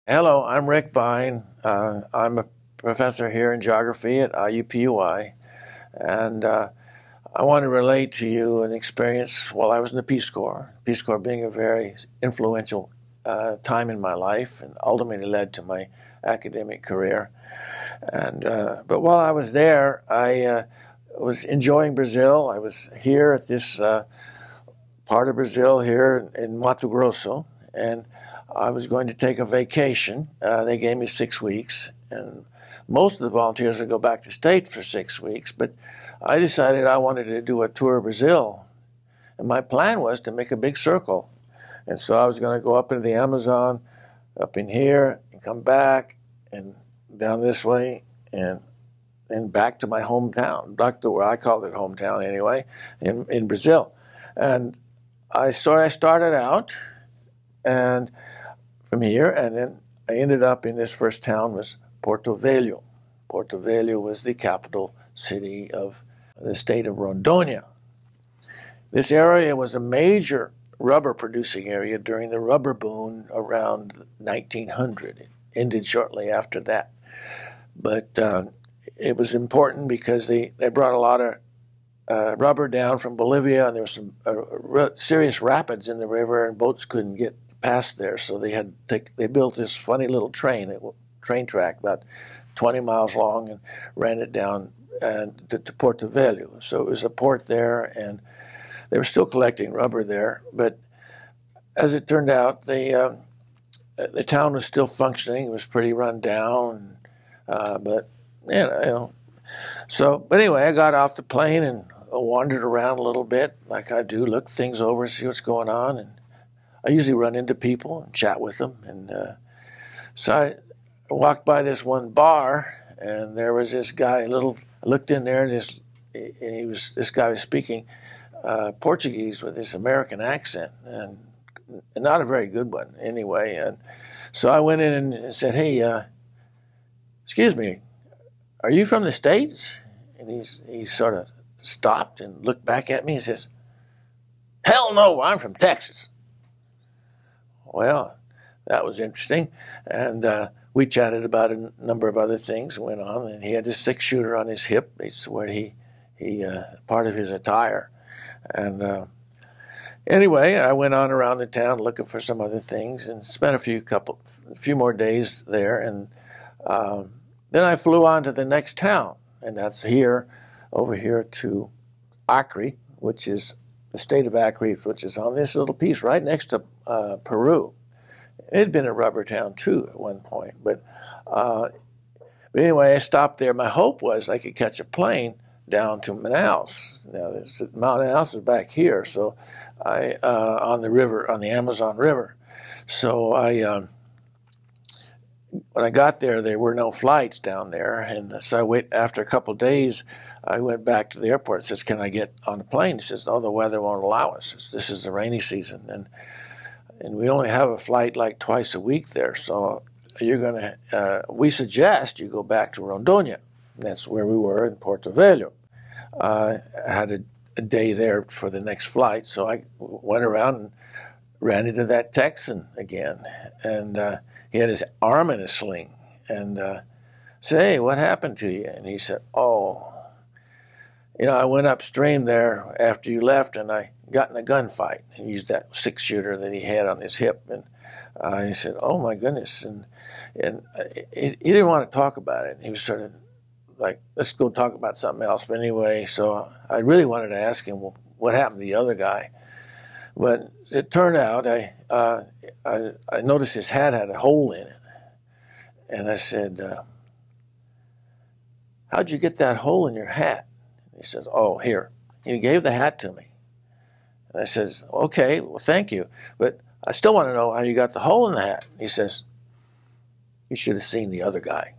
Hello, I'm Rick Bine. I'm a professor here in geography at IUPUI, and I want to relate to you an experience while I was in the Peace Corps. Peace Corps being a very influential time in my life, and ultimately led to my academic career. And but while I was there, I was enjoying Brazil. I was here at this part of Brazil here in Mato Grosso, and I was going to take a vacation. They gave me 6 weeks, and most of the volunteers would go back to state for 6 weeks, but I decided I wanted to do a tour of Brazil, and my plan was to make a big circle. And so I was going to go up into the Amazon, up in here, and come back, and down this way, and then back to my hometown, back to where I called it hometown anyway, in Brazil. And I started out, and from here, and then I ended up in this first town was Porto Velho. Porto Velho was the capital city of the state of Rondonia. This area was a major rubber producing area during the rubber boom around 1900. It ended shortly after that. But it was important because they brought a lot of rubber down from Bolivia, and there was some serious rapids in the river, and boats couldn't get past there, so they built this funny little train track about 20 miles long and ran it down to Porto Velho. So it was a port there, and they were still collecting rubber there. But as it turned out, the town was still functioning. It was pretty run down, but you know. So, but anyway, I got off the plane and wandered around a little bit, like I do, look things over, see what's going on, and I usually run into people and chat with them. And so I walked by this one bar, and there was this guy. I looked in there, and this guy was speaking Portuguese with this American accent, and not a very good one anyway. And so I went in and said, "Hey, excuse me, are you from the States?" And he sort of stopped and looked back at me and says, "Hell no, I'm from Texas." Well, that was interesting, and we chatted about a number of other things that went on, and he had this 6-shooter on his hip. It's where he part of his attire. And anyway, I went on around the town looking for some other things and spent a few more days there, and then I flew on to the next town, and that's over here to Acre, which is the state of Acre, which is on this little piece right next to Peru. It had been a rubber town too at one point, but anyway, I stopped there. My hope was I could catch a plane down to Manaus. Now, Manaus is back here, so on the Amazon River. So when I got there, there were no flights down there, and so after a couple of days, I went back to the airport and says, "Can I get on the plane?" He says, "No, the weather won't allow us. This is the rainy season, and we only have a flight like twice a week there. So we suggest you go back to Rondonia." And that's where we were in Porto Velho. I had a day there for the next flight, so I went around and ran into that Texan again, and he had his arm in a sling, and said, "Hey, what happened to you?" And he said, "Oh, I went upstream there after you left, and I got in a gunfight." He used that 6-shooter that he had on his hip, and he said, "Oh my goodness!" And he didn't want to talk about it. He was sort of like, "Let's go talk about something else." But anyway, so I really wanted to ask him, well, what happened to the other guy? But it turned out I noticed his hat had a hole in it, and I said, "How'd you get that hole in your hat?" He says, "Oh, here." He gave the hat to me. And I says, "Okay, well, thank you. But I still want to know how you got the hole in the hat." He says, "You should have seen the other guy."